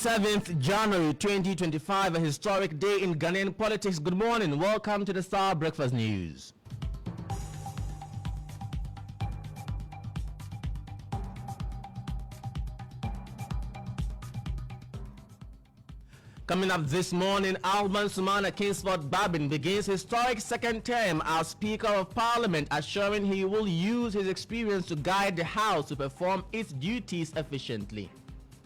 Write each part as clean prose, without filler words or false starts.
7th January 2025, a historic day in Ghanaian politics. Good morning. Welcome to the Starr Breakfast News. Coming up this morning, Alban Sumana Kingsford Babin begins historic second term as Speaker of Parliament, assuring he will use his experience to guide the House to perform its duties efficiently.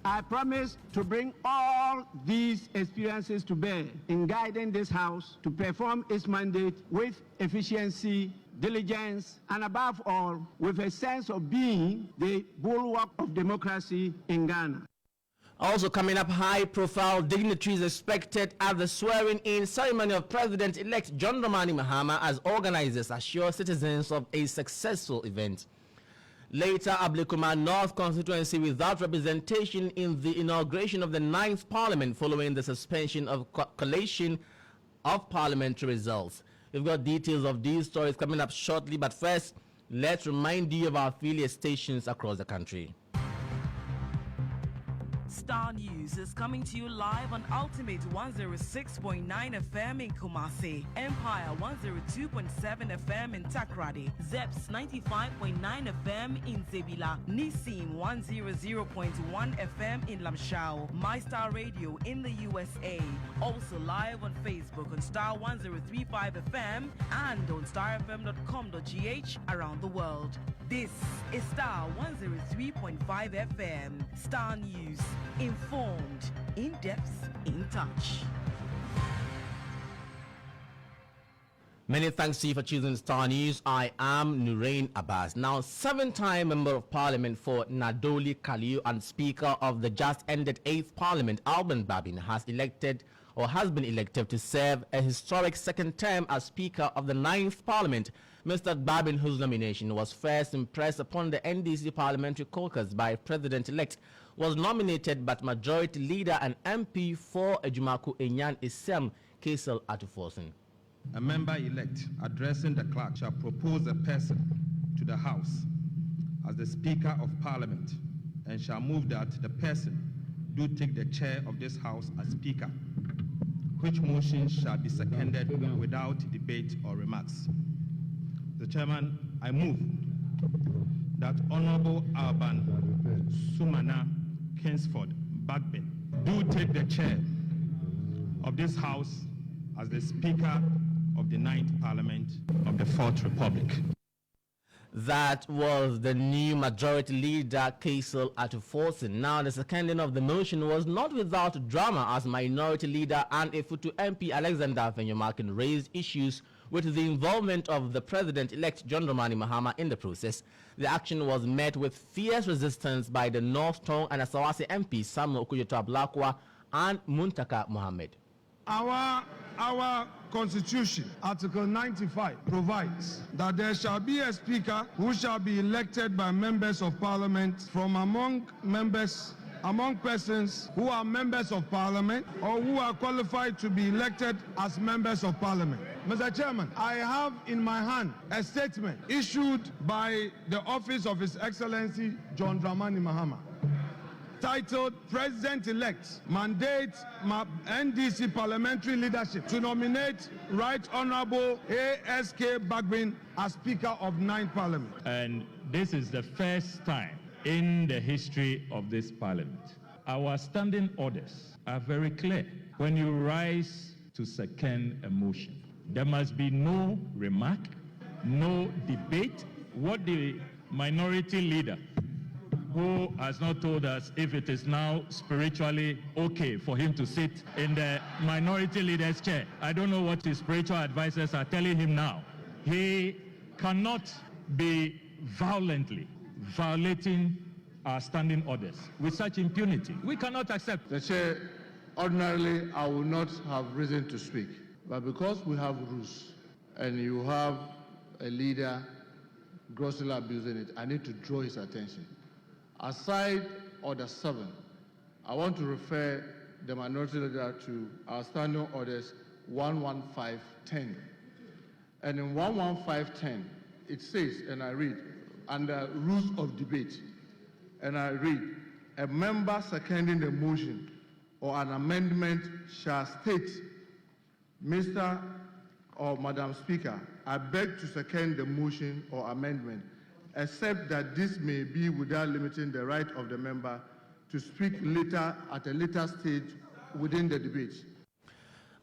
I promise to bring all these experiences to bear in guiding this House to perform its mandate with efficiency, diligence, and above all, with a sense of being the bulwark of democracy in Ghana. Also coming up, high-profile dignitaries expected at the swearing-in ceremony of President-elect John Dramani Mahama as organizers assure citizens of a successful event. Later, Ablikuma North constituency without representation in the inauguration of the 9th Parliament following the suspension of collation of parliamentary results. We've got details of these stories coming up shortly, but first, let's remind you of our affiliate stations across the country. Starr News is coming to you live on Ultimate 106.9 FM in Kumasi, Empire 102.7 FM in Takrady, Zeps 95.9 FM in Zebila, Nissim 100.1 FM in Lamshao, MyStar Radio in the USA. Also live on Facebook on Starr 103.5 FM and on starfm.com.gh around the world. This is Starr 103.5 FM. Starr News. Informed, in depth, in touch. Many thanks to you for choosing Starr News. I am Nurein Abass. Now, 7-time Member of Parliament for Nadoli Kaliu and Speaker of the just ended 8th Parliament, Alban Babin, has been elected to serve a historic second term as Speaker of the 9th Parliament. Mr. Babin, whose nomination was first impressed upon the NDC Parliamentary Caucus by President-elect, was nominated but Majority Leader and MP for Ejumaku Enyan Isem Kaisel Atuforsen. A member-elect addressing the clerk shall propose a person to the House as the Speaker of Parliament and shall move that the person do take the chair of this House as Speaker, which motion shall be seconded without debate or remarks. The Chairman, I move that Honorable Alban Sumana Kingsford Babin do take the chair of this House as the Speaker of the 9th Parliament of the 4th Republic. That was the new Majority Leader, Kaisel Atuforsen. Now, the seconding of the motion was not without drama, as Minority Leader and Efutu MP Alexander Fenyomakin raised issues with the involvement of the President-elect John Dramani Mahama in the process. The action was met with fierce resistance by the North Tong and Asawase MP Samuel Okuyeto Ablakwa and Muntaka Mohammed. Our Constitution, Article 95, provides that there shall be a Speaker who shall be elected by members of Parliament from among persons who are members of Parliament or who are qualified to be elected as members of Parliament. Mr. Chairman, I have in my hand a statement issued by the Office of His Excellency John Dramani Mahama, titled President-elect mandates NDC parliamentary leadership to nominate Right Honorable ASK Bagbin as Speaker of 9th Parliament. And this is the first time in the history of this Parliament. Our standing orders are very clear. When you rise to second a motion, there must be no remark, no debate. What the minority leader, who has not told us if it is now spiritually okay for him to sit in the minority leader's chair. I don't know what his spiritual advisors are telling him now. He cannot be violently violating our standing orders with such impunity. We cannot accept. The chair, ordinarily I would not have reason to speak, but because we have rules and you have a leader grossly abusing it, I need to draw his attention. Aside Order 7, I want to refer the minority leader to our standing orders 11510. And in 11510, it says, and I read, under rules of debate, and I read, a member seconding the motion or an amendment shall state, Mr. or Madam Speaker, I beg to second the motion or amendment, except that this may be without limiting the right of the member to speak later at a later stage within the debate.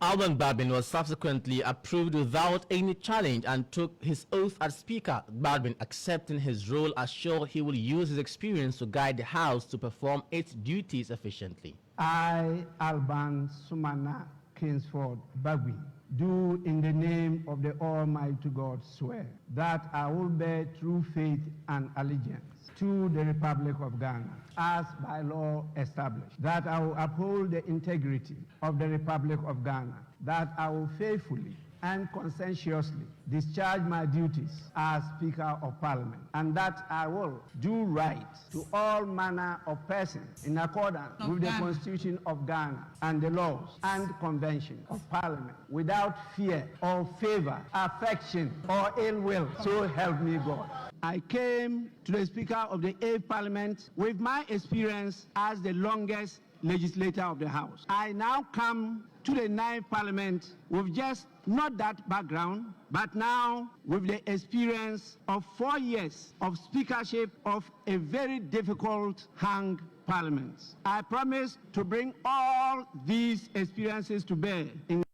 Alban Baldwin was subsequently approved without any challenge and took his oath as Speaker. Baldwin, accepting his role, assured he will use his experience to guide the House to perform its duties efficiently. I, Alban Sumana Kingsford Bagui, do in the name of the Almighty God swear that I will bear true faith and allegiance to the Republic of Ghana as by law established, that I will uphold the integrity of the Republic of Ghana, that I will faithfully and conscientiously discharge my duties as Speaker of Parliament, and that I will do right to all manner of persons in accordance with the Constitution of Ghana and the laws and conventions of Parliament, without fear or favor, affection or ill will, so help me God. I came to the Speaker of the 8th Parliament with my experience as the longest legislator of the House. I now come to the 9th Parliament with just not that background, but now with the experience of 4 years of speakership of a very difficult hung parliament. I promise to bring all these experiences to bear in.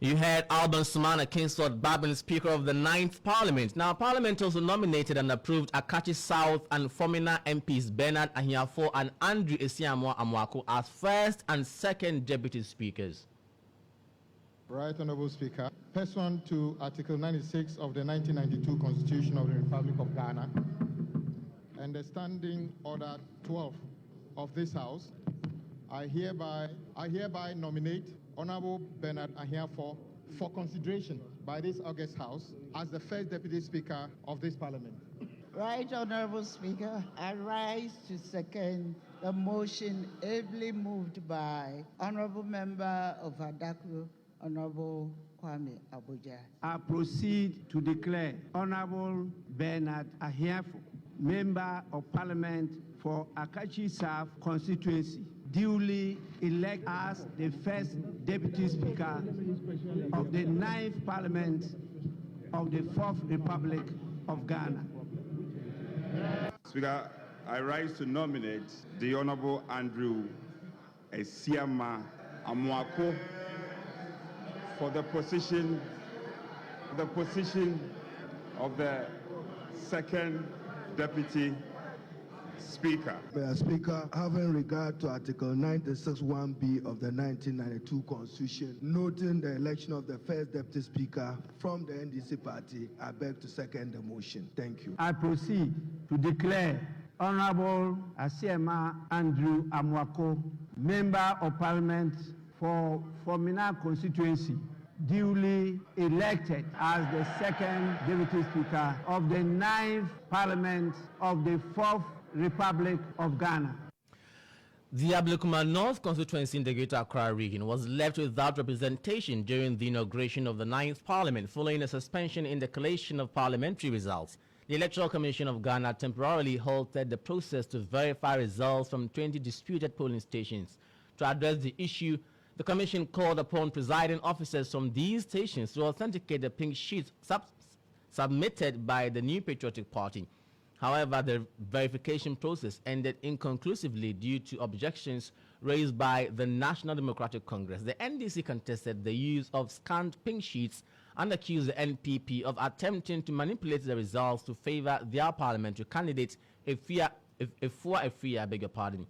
You had Alban Sumana Kingsford Baldwin, Speaker of the 9th Parliament. Now, Parliament also nominated and approved Akachi South and Fomina MPs Bernard Ahiafo and Andrew Esiamwa Amwako as first and second deputy speakers. Right, Honorable Speaker. Pursuant to Article 96 of the 1992 Constitution of the Republic of Ghana and the Standing Order 12 of this House, I hereby nominate Honorable Bernard Ahiafo for consideration by this August House as the first Deputy Speaker of this Parliament. Right, Honorable Speaker, I rise to second the motion ably moved by Honorable Member of Adaku, Honorable Kwame Abuja. I proceed to declare Honorable Bernard Ahiafo, Member of Parliament for Akachi South constituency, duly elected as the first Deputy Speaker of the 9th Parliament of the 4th Republic of Ghana. Speaker, I rise to nominate the Honorable Andrew Esiamwa Amwako for the position of the second Deputy Speaker. Mr. Speaker, having regard to Article 96(1)(b) of the 1992 Constitution, noting the election of the first Deputy Speaker from the NDC party, I beg to second the motion. Thank you. I proceed to declare Honorable Esiamwa Andrew Amwako, Member of Parliament for Fomina constituency, duly elected as the second Deputy Speaker of the 9th Parliament of the 4th Republic of Ghana. The Ablekuma North constituency in the Greater Accra region was left without representation during the inauguration of the 9th Parliament following a suspension in the collation of parliamentary results. The Electoral Commission of Ghana temporarily halted the process to verify results from 20 disputed polling stations. To address the issue, the Commission called upon presiding officers from these stations to authenticate the pink sheets submitted by the New Patriotic Party. However, the verification process ended inconclusively due to objections raised by the National Democratic Congress. The NDC contested the use of scanned pink sheets and accused the NPP of attempting to manipulate the results to favor their parliamentary candidate, Efua Efia.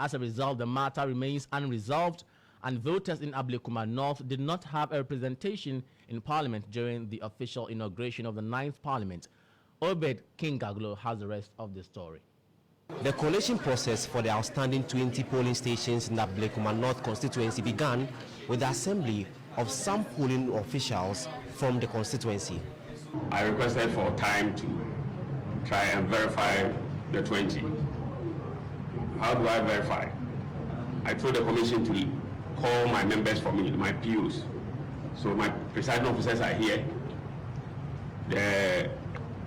As a result, the matter remains unresolved, and voters in Ablekuma North did not have a representation in Parliament during the official inauguration of the 9th Parliament. Obed Kingaglo has the rest of the story. The collation process for the outstanding 20 polling stations in the Ablekuma North constituency began with the assembly of some polling officials from the constituency. I requested for time to try and verify the 20. How do I verify? I told the commission to call my members for me, my POs. So my presiding officers are here. The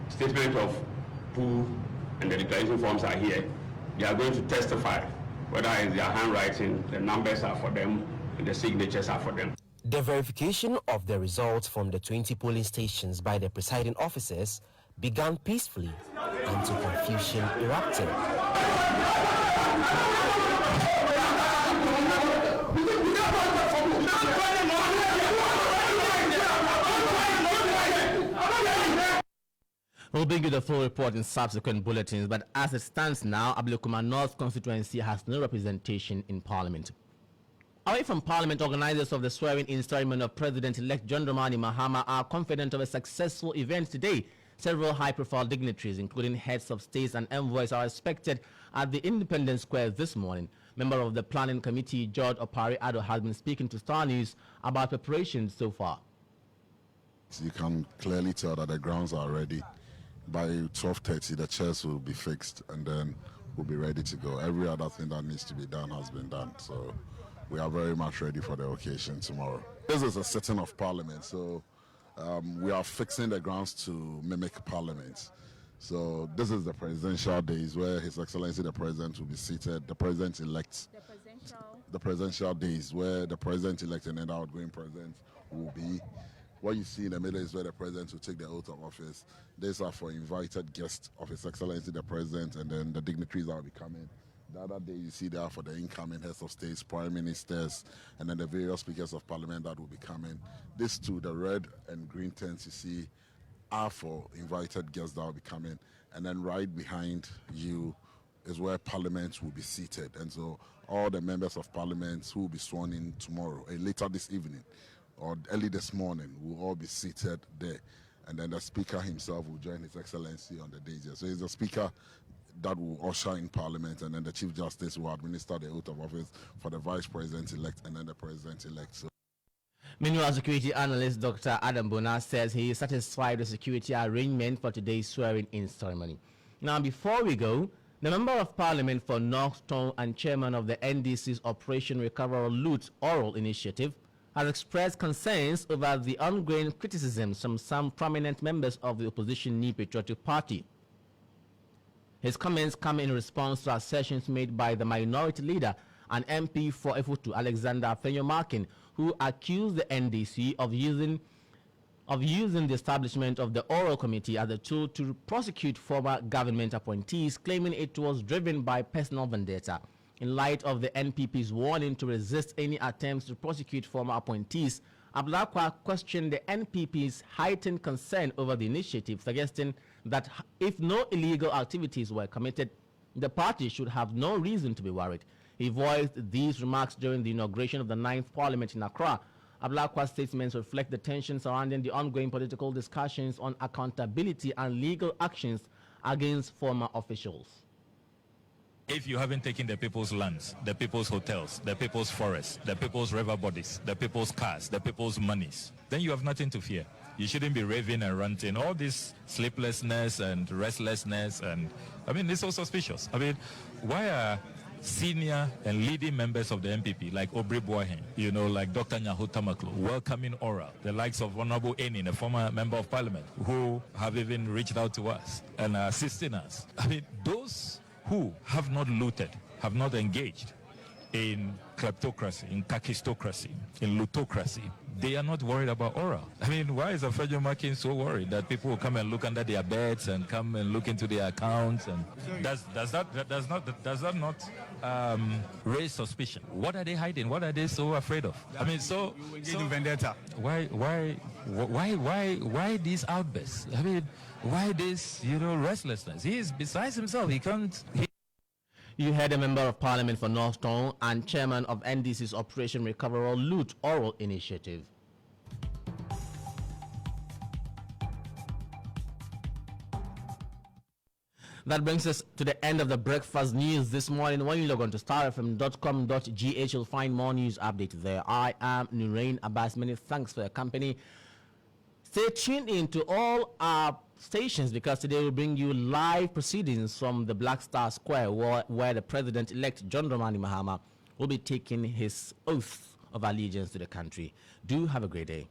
statement of pool and the declaration forms are here. They are going to testify Whether it's their handwriting, the numbers are for them, and the signatures are for them. The verification of the results from the 20 polling stations by the presiding officers began peacefully until confusion erupted. We'll bring you the full report in subsequent bulletins, but as it stands now, Ablekuma North constituency has no representation in Parliament. Away from Parliament, organizers of the swearing-in ceremony of President-elect John Dramani Mahama are confident of a successful event today. Several high-profile dignitaries, including heads of states and envoys, are expected at the Independence Square this morning. Member of the Planning Committee, George Opari Ado, has been speaking to Starr News about preparations so far. You can clearly tell that the grounds are ready. By 12:30, the chairs will be fixed, and then we'll be ready to go. Every other thing that needs to be done has been done, so we are very much ready for the occasion tomorrow. This is a sitting of Parliament, so we are fixing the grounds to mimic Parliament. So this is the presidential days where His Excellency the President will be seated, the President-elect. The presidential days where the President-elect and then the outgoing President will be. What you see in the middle is where the President will take the oath of office. These are for invited guests of His Excellency the President, and then the dignitaries that will be coming. The other day you see there for the incoming heads of states, prime ministers, and then the various speakers of parliament that will be coming. These two, the red and green tents you see, are for invited guests that will be coming. And then right behind you is where Parliament will be seated. And so all the members of Parliament who will be sworn in tomorrow, later this evening, or early this morning, will all be seated there. And then the Speaker himself will join His Excellency on the day here. So he's the Speaker that will usher in Parliament, and then the Chief Justice will administer the oath of office for the Vice President-elect and then the President-elect. So Meanwhile, security analyst Dr. Adam Bona says he is satisfied with security arrangement for today's swearing-in ceremony. Now, before we go, the Member of Parliament for North Tongue and Chairman of the NDC's Operation Recover Loot Oral Initiative has expressed concerns over the ongoing criticisms from some prominent members of the opposition New Patriotic Party. His comments come in response to assertions made by the minority leader and MP for Efutu, Alexander Fenyo-Markin, who accused the NDC of using the establishment of the Oral Committee as a tool to prosecute former government appointees, claiming it was driven by personal vendetta. In light of the NPP's warning to resist any attempts to prosecute former appointees, Ablakwa questioned the NPP's heightened concern over the initiative, suggesting that if no illegal activities were committed, the party should have no reason to be worried. He voiced these remarks during the inauguration of the 9th Parliament in Accra. Ablakwa's statements reflect the tension surrounding the ongoing political discussions on accountability and legal actions against former officials. If you haven't taken the people's lands, the people's hotels, the people's forests, the people's river bodies, the people's cars, the people's monies, then you have nothing to fear. You shouldn't be raving and ranting. All this sleeplessness and restlessness, and I mean, it's so suspicious. I mean, why are senior and leading members of the NPP, like Obri Boahen, like Dr. Nyaho Tamaklo, welcoming oral, the likes of Honorable Enin, a former member of parliament, who have even reached out to us and are assisting us. I mean, those who have not looted, have not engaged in kleptocracy, in kakistocracy, in lootocracy, they are not worried about oral. I mean, why is Fenyo-Markin so worried that people will come and look under their beds and come and look into their accounts? And does that not raise suspicion? What are they hiding? What are they so afraid of? I mean, so vendetta. Why these outbursts? I mean, why this restlessness? He is besides himself. He can't. You heard a Member of Parliament for North Tongue and Chairman of NDC's Operation Recover or Loot Oral Initiative. That brings us to the end of the breakfast news this morning. When you log on to starfm.com.gh, you'll find more news updates there. I am Nurein Abass. Many thanks for your company. Stay tuned in to all our stations, because today we'll bring you live proceedings from the Black Star Square, where the President-elect John Dramani Mahama will be taking his oath of allegiance to the country. Do have a great day.